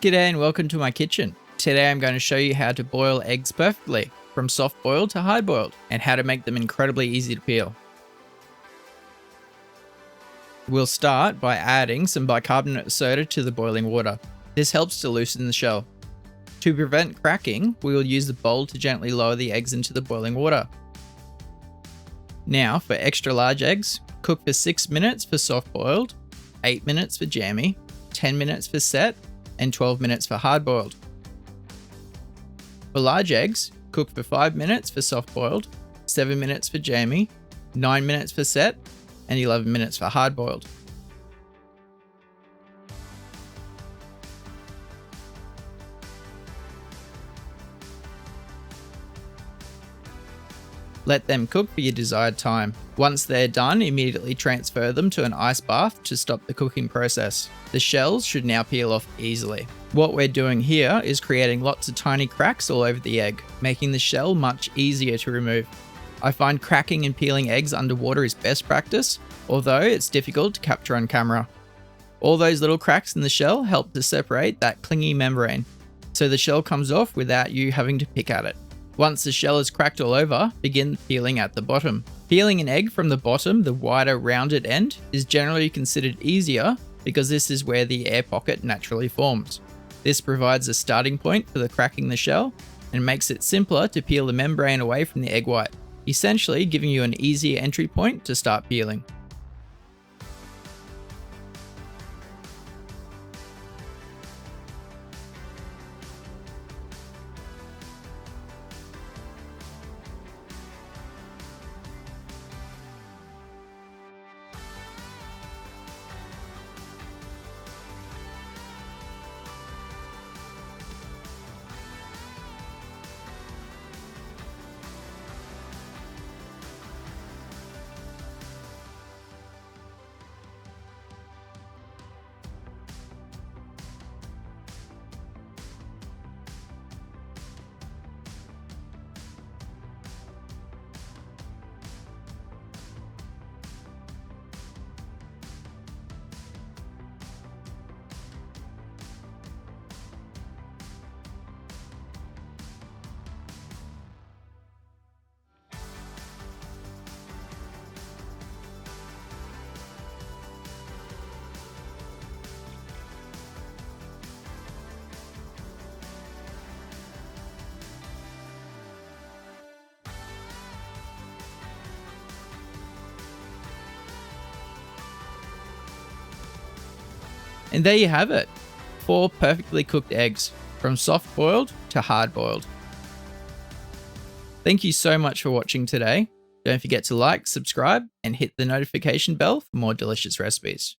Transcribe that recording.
G'day and welcome to my kitchen. Today I'm going to show you how to boil eggs perfectly, from soft boiled to hard boiled, and how to make them incredibly easy to peel. We'll start by adding some bicarbonate of soda to the boiling water. This helps to loosen the shell. To prevent cracking, we will use the bowl to gently lower the eggs into the boiling water. Now for extra large eggs, cook for 6 minutes for soft boiled, 8 minutes for jammy, 10 minutes for set, and 12 minutes for hard boiled. For large eggs, cook for 5 minutes for soft boiled, 7 minutes for jammy, 9 minutes for set, and 11 minutes for hard boiled. Let them cook for your desired time. Once they're done, immediately transfer them to an ice bath to stop the cooking process. The shells should now peel off easily. What we're doing here is creating lots of tiny cracks all over the egg, making the shell much easier to remove. I find cracking and peeling eggs underwater is best practice, although it's difficult to capture on camera. All those little cracks in the shell help to separate that clingy membrane, so the shell comes off without you having to pick at it. Once the shell is cracked all over, begin peeling at the bottom. Peeling an egg from the bottom, the wider rounded end, is generally considered easier because this is where the air pocket naturally forms. This provides a starting point for the cracking the shell and makes it simpler to peel the membrane away from the egg white, essentially giving you an easier entry point to start peeling. And there you have it, 4 perfectly cooked eggs, from soft boiled to hard boiled. Thank you so much for watching today. Don't forget to like, subscribe, and hit the notification bell for more delicious recipes.